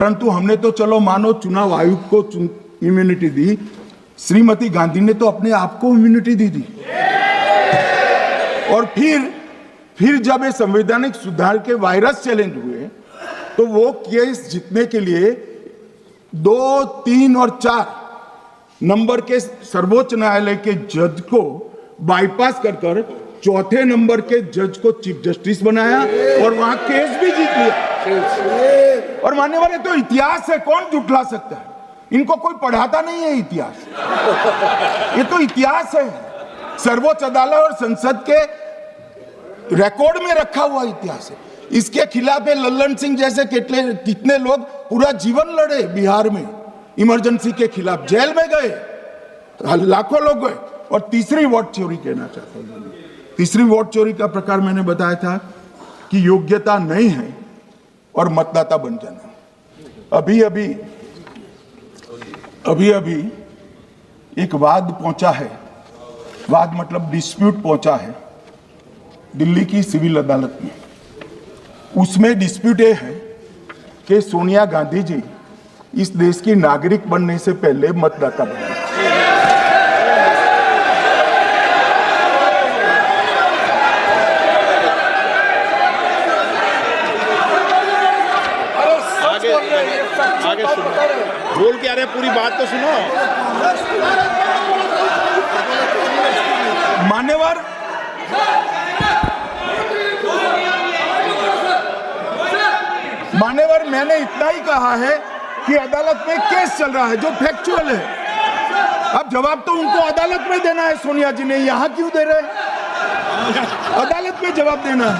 परंतु हमने तो चलो मानो चुनाव आयोग को इम्यूनिटी दी, श्रीमती गांधी ने तो अपने आप को इम्यूनिटी दी थी। और फिर जब ये संवैधानिक सुधार के वायरस चैलेंज हुए तो वो केस जीतने के लिए 2, 3 और 4 नंबर के सर्वोच्च न्यायालय के जज को बाईपास कर चौथे नंबर के जज को चीफ जस्टिस बनाया और वहां केस भी जीत लिया। और मानने वाले तो इतिहास है, कौन झुठला सकता है? इनको कोई पढ़ाता नहीं है इतिहास, ये तो इतिहास है, सर्वोच्च अदालत और संसद के रिकॉर्ड में रखा हुआ इतिहास है। इसके खिलाफ लल्लन सिंह जैसे कितने लोग पूरा जीवन लड़े बिहार में इमरजेंसी के खिलाफ, जेल में गए, लाखों लोग गए। और तीसरी वोट चोरी कहना चाहता हूं, तीसरी वोट चोरी का प्रकार मैंने बताया था कि योग्यता नहीं है और मतदाता बन जाना। अभी एक वाद पहुंचा है, वाद मतलब डिस्प्यूट पहुंचा है दिल्ली की सिविल अदालत में। उसमें डिस्प्यूट ये है कि सोनिया गांधी जी इस देश की नागरिक बनने से पहले मतदाता बने। आगे सुनो, बोल क्या रहे, पूरी बात तो सुनो। मान्यवर मैंने इतना ही कहा है कि अदालत में केस चल रहा है जो फैक्चुअल है। अब जवाब तो उनको अदालत में देना है, सोनिया जी ने यहां क्यों दे रहे? अदालत में जवाब देना है।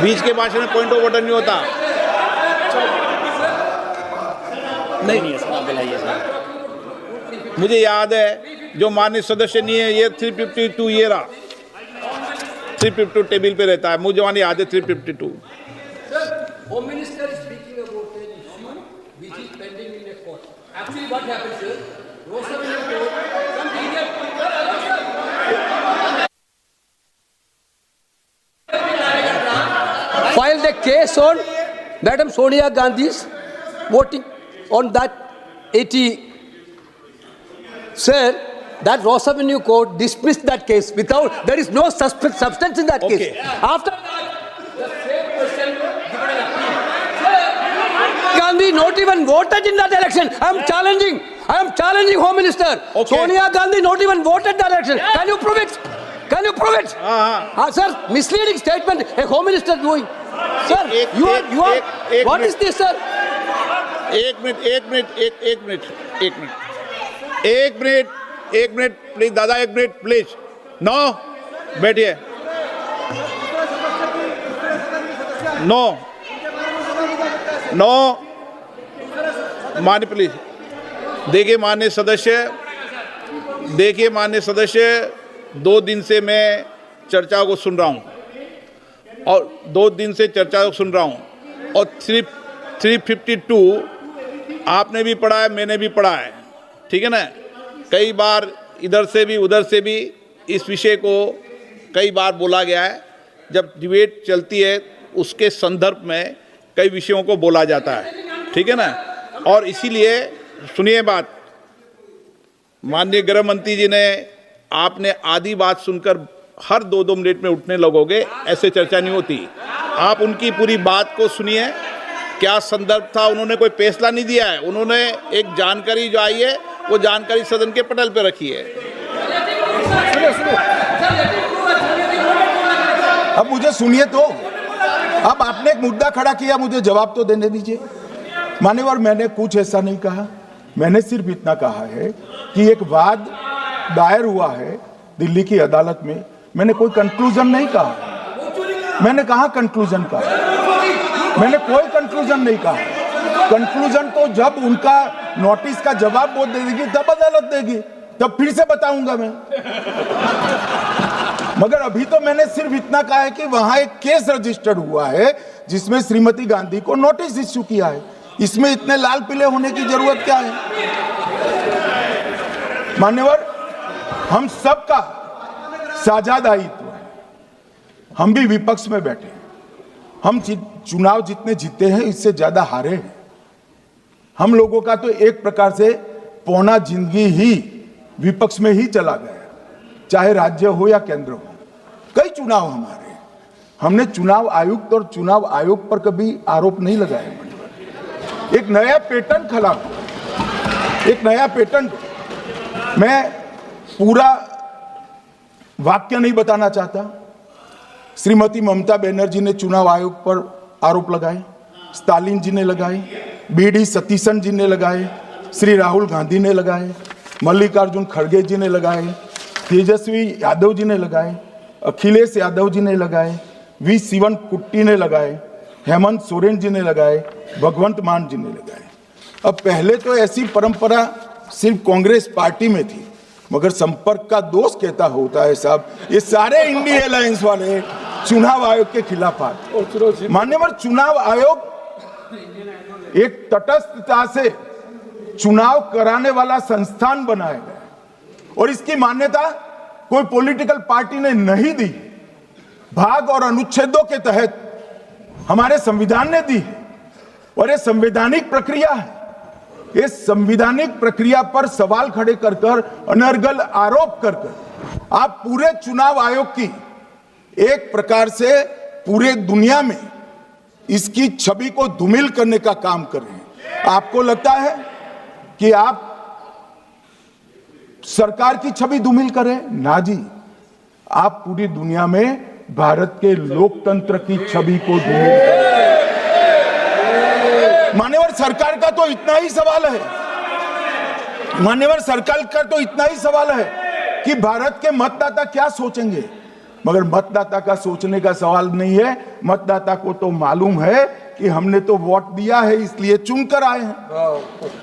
बीच के भाषण में पॉइंट ऑफ ऑर्डर नहीं होता। नहीं मुझे याद है जो माननीय सदस्य नहीं है, ये 352 ये रहा, 352 टेबल पे रहता है, मुझे वहां याद है 352। Home Minister is speaking about an issue which is pending in a court. Actually, what happens is, Rostam in a court, some idiot filed a case on Madam Sonia Gandhi's voting on that 80. Sir, that Ross Avenue court dismissed that case without, there is no substance in that case. After that, the same person given an appeal. Gandhi not even voted in that election. I am challenging Home Minister. Okay. Sonia Gandhi not even voted that election. Can you prove it? Can you prove it? Sir, misleading statement a Home Minister doing. Sir, you are. What is this, sir? एक minute please दादा, एक minute please. No, बैठिए। No मान्य please देखिए मान्य सदस्य 2 दिन से मैं चर्चा को सुन रहा हूं और 2 दिन से चर्चा को सुन रहा हूं और 352 आपने भी पढ़ा है, मैंने भी पढ़ा है, ठीक है ना। कई बार इधर से भी उधर से भी इस विषय को कई बार बोला गया है। जब डिबेट चलती है उसके संदर्भ में कई विषयों को बोला जाता है, ठीक है ना। और इसीलिए सुनिए बात, माननीय गृह मंत्री जी ने, आपने आधी बात सुनकर हर 2-2 मिनट में उठने लगोगे, ऐसे चर्चा नहीं होती। आप उनकी पूरी बात को सुनिए, क्या संदर्भ था, उन्होंने कोई फैसला नहीं दिया है, उन्होंने एक जानकारी जो आई है वो जानकारी सदन के पटल पे रखी है। अब मुझे सुनिए तो, अब आपने एक मुद्दा खड़ा किया, मुझे जवाब तो देने दीजिए। मान्यवर मैंने कुछ ऐसा नहीं कहा, मैंने सिर्फ इतना कहा है कि एक वाद दायर हुआ है दिल्ली की अदालत में, मैंने कोई कंक्लूजन नहीं कहा। मैंने कहा कंक्लूजन का, मैंने कोई कंक्लूजन नहीं कहा। कंक्लूजन तो जब उनका नोटिस का जवाब वो दे देगी तब अदालत देगी, तब फिर से बताऊंगा मैं। मगर अभी तो मैंने सिर्फ इतना कहा है कि वहां एक केस रजिस्टर्ड हुआ है जिसमें श्रीमती गांधी को नोटिस इश्यू किया है। इसमें इतने लाल पीले होने की जरूरत क्या है? मान्यवर, हम सबका साझा दायित्व है। हम भी विपक्ष में बैठे हैं। हम चुनाव जितने जीते हैं इससे ज्यादा हारे हैं। हम लोगों का तो एक प्रकार से पौना जिंदगी ही विपक्ष में ही चला गया, चाहे राज्य हो या केंद्र हो। कई चुनाव हमारे, हमने चुनाव आयुक्त और चुनाव आयोग पर कभी आरोप नहीं लगाया। एक नया पैटर्न खड़ा हुआ, एक नया पैटर्न। मैं पूरा वाक्य नहीं बताना चाहता। श्रीमती ममता बनर्जी ने चुनाव आयोग पर आरोप लगाए, स्टालिन जी ने लगाए, बीडी सतीशन जी ने लगाए, श्री राहुल गांधी ने लगाए, मल्लिकार्जुन खड़गे जी ने लगाए, तेजस्वी यादव जी ने लगाए, अखिलेश यादव जी ने लगाए, वी शिवन कुट्टी ने लगाए, हेमंत सोरेन जी ने लगाए, भगवंत मान जी ने लगाए। अब पहले तो ऐसी परंपरा सिर्फ कांग्रेस पार्टी में थी, मगर संपर्क का दोष कहता होता है साहब, ये सारे इंडिया अलायंस वाले चुनाव आयोग के खिलाफ आए। मान्यवर, चुनाव आयोग एक तटस्थता से चुनाव कराने वाला संस्थान बनाया गया और इसकी मान्यता कोई पॉलिटिकल पार्टी ने नहीं दी। भाग और अनुच्छेदों के तहत हमारे संविधान ने दी है और ये संवैधानिक प्रक्रिया है। ये संवैधानिक प्रक्रिया पर सवाल खड़े कर कर, अनर्गल आरोप कर कर आप पूरे चुनाव आयोग की एक प्रकार से पूरे दुनिया में इसकी छवि को धूमिल करने का काम कर रहे हैं। आपको लगता है कि आप सरकार की छवि धूमिल करें? ना जी, आप पूरी दुनिया में भारत के लोकतंत्र की छवि को धूमिल करें। मान्यवर, सरकार का तो इतना ही सवाल है, मान्यवर सरकार का तो इतना ही सवाल है कि भारत के मतदाता क्या सोचेंगे, मगर मतदाता का सोचने का सवाल नहीं है। मतदाता को तो मालूम है कि हमने तो वोट दिया है इसलिए चुनकर आए हैं,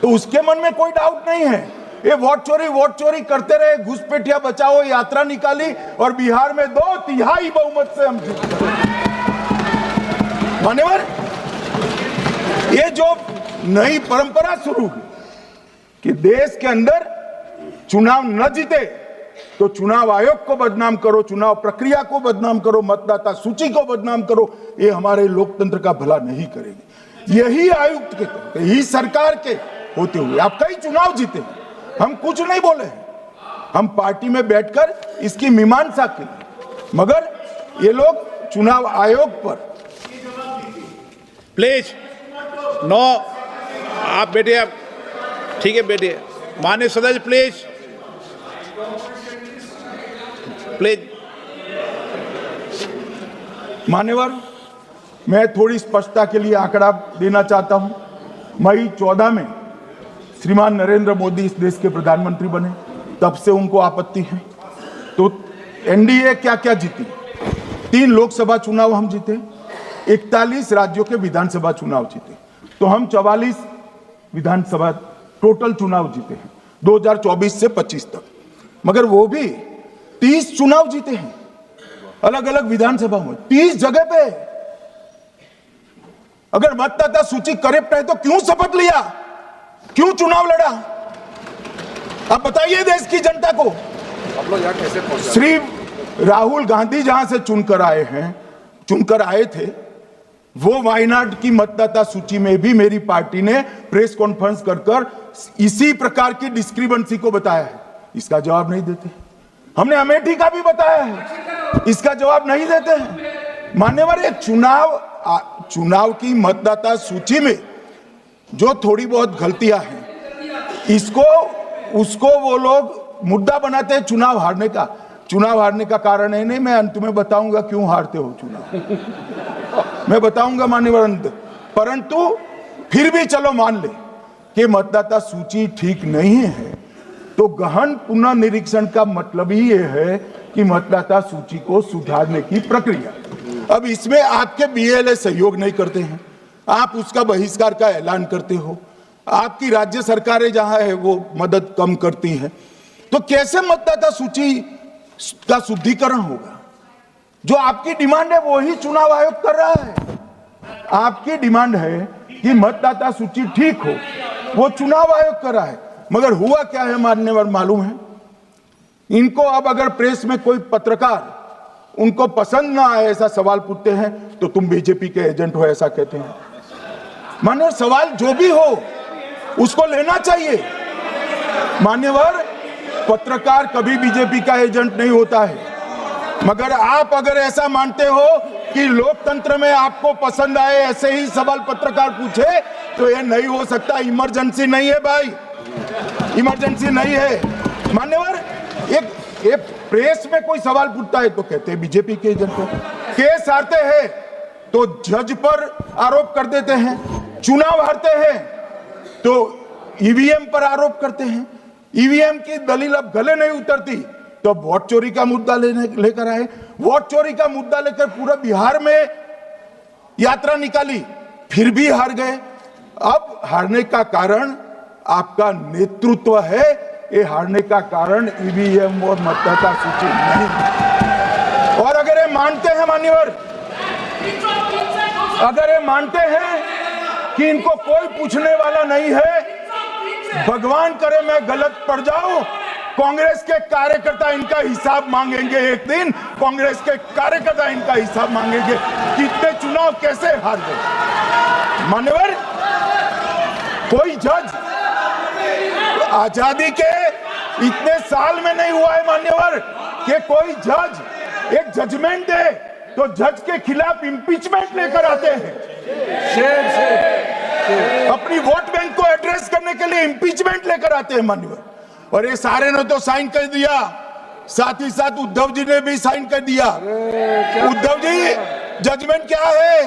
तो उसके मन में कोई डाउट नहीं है। ये वोट चोरी करते रहे, घुसपैठिया बचाओ यात्रा निकाली और बिहार में 2/3 बहुमत से हम जीत गए। मान्यवर, ये जो नई परंपरा शुरू हुई कि देश के अंदर चुनाव न जीते तो चुनाव आयोग को बदनाम करो, चुनाव प्रक्रिया को बदनाम करो, मतदाता सूची को बदनाम करो, ये हमारे लोकतंत्र का भला नहीं करेगी। यही आयुक्त के, यही सरकार के होते हुए आप कई चुनाव जीते हैं। हम कुछ नहीं बोले हैं, हम पार्टी में बैठकर इसकी मीमांसा की, मगर ये लोग चुनाव आयोग पर। प्लीज नो, आप बैठिए, आप ठीक है बैठिए। माननीय सदस्य प्लीज प्लीज। मान्यवर, मैं थोड़ी स्पष्टता के लिए आंकड़ा देना चाहता हूं। मई 14 में श्रीमान नरेंद्र मोदी इस देश के प्रधानमंत्री बने, तब से उनको आपत्ति है। तो एनडीए क्या क्या जीती? 3 लोकसभा चुनाव हम जीते, 41 राज्यों के विधानसभा चुनाव जीते, तो हम 44 विधानसभा टोटल चुनाव जीते हैं 2024 से 25 तक। मगर वो भी 30 चुनाव जीते हैं अलग अलग विधानसभा में, 30 जगह पे। अगर मतदाता सूची करेक्ट है तो क्यों शपथ लिया, क्यों चुनाव लड़ा? आप बताइए देश की जनता को। आप लोग यहाँ कैसे पहुंचे? श्री राहुल गांधी जहां से चुनकर आए थे, वो वायनाड की मतदाता सूची में भी मेरी पार्टी ने प्रेस कॉन्फ्रेंस कर इसी प्रकार की डिस्क्रिपेंसी को बताया है। इसका जवाब नहीं देते। हमने अमेठी का भी बताया है, इसका जवाब नहीं देते हैं। मान्यवर, ये चुनाव की मतदाता सूची में जो थोड़ी बहुत गलतियां हैं, उसको वो लोग मुद्दा बनाते हैं चुनाव हारने का। चुनाव हारने का कारण है नहीं, मैं अंत में बताऊंगा क्यों हारते हो चुनाव, मैं बताऊंगा मान्यवर अंत। परंतु फिर भी चलो मान ले कि मतदाता सूची ठीक नहीं है, तो गहन पुनः निरीक्षण का मतलब ही ये है कि मतदाता सूची को सुधारने की प्रक्रिया। अब इसमें आपके बीएलए सहयोग नहीं करते हैं, आप उसका बहिष्कार का ऐलान करते हो, आपकी राज्य सरकारें जहां है वो मदद कम करती हैं, तो कैसे मतदाता सूची का शुद्धिकरण होगा? जो आपकी डिमांड है वो ही चुनाव आयोग कर रहा है। आपकी डिमांड है कि मतदाता सूची ठीक हो, वो चुनाव आयोग कर रहा है। मगर हुआ क्या है मान्यवर मालूम है? इनको अब अगर प्रेस में कोई पत्रकार उनको पसंद ना आए ऐसा सवाल पूछते हैं तो तुम बीजेपी के एजेंट हो ऐसा कहते हैं। मान्यवर, सवाल जो भी हो उसको लेना चाहिए। मान्यवर, पत्रकार कभी बीजेपी का एजेंट नहीं होता है, मगर आप अगर ऐसा मानते हो कि लोकतंत्र में आपको पसंद आए ऐसे ही सवाल पत्रकार पूछे तो ये नहीं हो सकता। इमरजेंसी नहीं है भाई, इमरजेंसी नहीं है। मान्यवर, एक प्रेस में कोई सवाल पूछता है तो कहते हैं बीजेपी के एजेंट हो। केस आते हैं तो जज पर आरोप कर देते हैं, चुनाव हारते हैं तो ईवीएम पर आरोप करते हैं। ईवीएम की दलील अब गले नहीं उतरती तो वोट चोरी का मुद्दा लेकर आए। वोट चोरी का मुद्दा लेकर पूरा बिहार में यात्रा निकाली, फिर भी हार गए। अब हारने का कारण आपका नेतृत्व है, ये हारने का कारण ईवीएम और मतदाता सूची नहीं। और अगर ये मानते हैं मान्यवर, अगर ये मानते हैं कि इनको कोई पूछने वाला नहीं है, भगवान करे मैं गलत पड़ जाऊं, कांग्रेस के कार्यकर्ता इनका हिसाब मांगेंगे। एक दिन कांग्रेस के कार्यकर्ता इनका हिसाब मांगेंगे कि इतने चुनाव कैसे हार गए। मान्यवर, कोई जज आजादी के इतने साल में नहीं हुआ है मान्यवर कि कोई जज एक जजमेंट दे तो जज के खिलाफ इंपीचमेंट लेकर आते हैं। अपनी वोट बैंक को एड्रेस करने के लिए इंपीचमेंट लेकर आते हैं मान्यवर। और ये सारे ने तो साइन कर दिया, साथ ही साथ उद्धव जी ने भी साइन कर दिया। उद्धव जी, जजमेंट क्या है?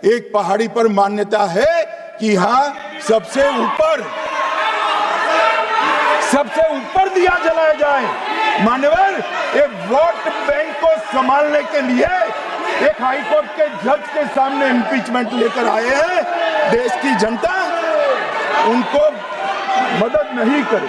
एक पहाड़ी पर मान्यता है कि हाँ सबसे ऊपर दिया जलाया जाए। मान्यवर, एक वोट बैंक को संभालने के लिए एक हाईकोर्ट के जज के सामने इंपीचमेंट लेकर आए हैं। देश की जनता उनको मदद नहीं करे।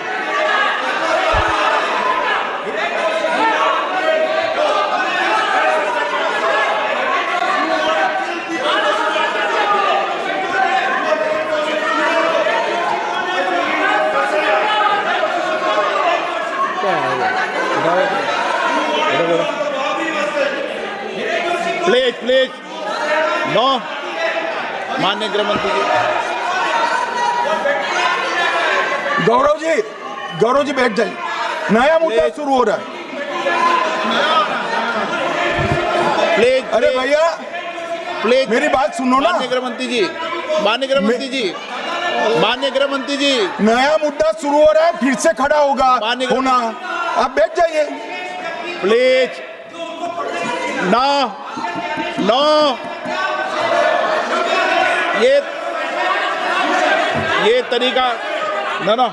प्लीज नो, माननीय गृह मंत्री जी। गौरव जी बैठ जाइए, नया मुद्दा शुरू हो रहा है। प्लीज, अरे भैया प्लीज मेरी बात सुनो ना। माननीय गृह मंत्री जी, माननीय गृह मंत्री जी, माननीय गृह मंत्री जी, नया मुद्दा शुरू हो रहा है, फिर से खड़ा होगा होना। आप बैठ जाइए प्लीज। नो, ये तरीका ना।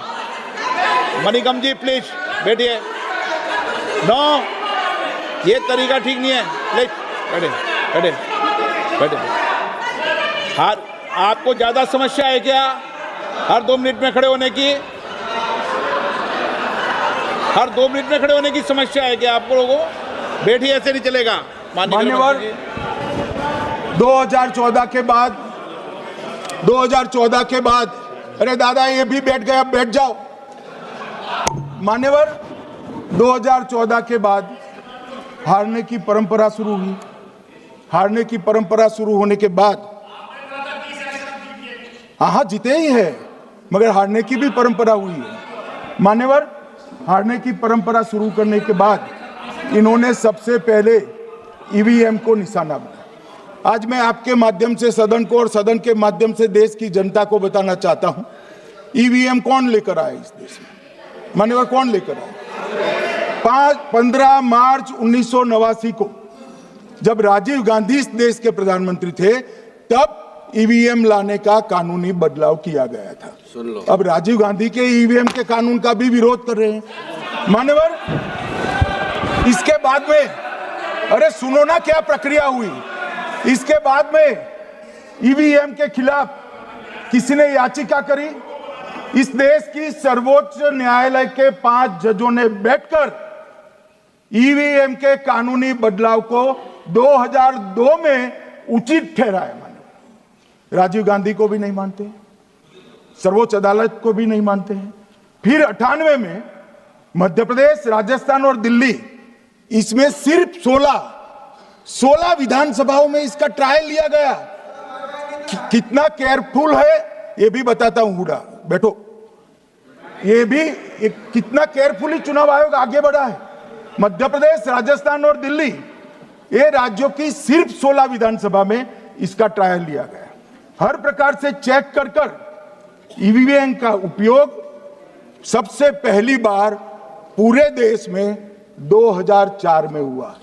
मणिकम जी प्लीज बैठिए। नो, ये तरीका ठीक नहीं है। प्लीज बैठे। हर आपको ज्यादा समस्या है क्या हर 2 मिनट में खड़े होने की? हर 2 मिनट में खड़े होने की समस्या है क्या आपको लोगों? बैठिए, ऐसे नहीं चलेगा। मान्यवर, 2014 के बाद अरे दादा ये भी बैठ गए, अब बैठ जाओ। मान्यवर, 2014 के बाद हारने की परंपरा शुरू हुई। हारने की परंपरा शुरू होने के बाद हाँ जीते ही है, मगर हारने की भी परंपरा हुई है। मान्यवर, हारने की परंपरा शुरू करने के बाद इन्होंने सबसे पहले ईवीएम को निशाना बनाया। आज मैं आपके माध्यम से सदन को और सदन के माध्यम से देश की जनता को बताना चाहता हूं, ईवीएम कौन लेकर आया इस देश में? मान्यवर, कौन लेकर आया? 15 मार्च 1989 को जब राजीव गांधी इस देश के प्रधानमंत्री थे, तब ईवीएम लाने का कानूनी बदलाव किया गया था। सुन लो, अब राजीव गांधी के ईवीएम के कानून का भी विरोध कर रहे हैं। मान्यवर, इसके बाद में अरे सुनो ना क्या प्रक्रिया हुई। इसके बाद में ईवीएम के खिलाफ किसी ने याचिका करी। इस देश की सर्वोच्च न्यायालय के 5 जजों ने बैठकर ईवीएम के कानूनी बदलाव को 2002 में उचित ठहराया। राजीव गांधी को भी नहीं मानते, सर्वोच्च अदालत को भी नहीं मानते हैं। फिर 98 में मध्य प्रदेश, राजस्थान और दिल्ली, इसमें सिर्फ 16 विधानसभाओं में इसका ट्रायल लिया गया। कितना केयरफुल है ये भी बताता हूं। हुडा बैठो, ये भी कितना केयरफुली चुनाव आयोग आगे बढ़ा है। मध्य प्रदेश, राजस्थान और दिल्ली, ये राज्यों की सिर्फ 16 विधानसभा में इसका ट्रायल लिया गया। हर प्रकार से चेक कर ईवीएम का उपयोग सबसे पहली बार पूरे देश में 2004 में हुआ।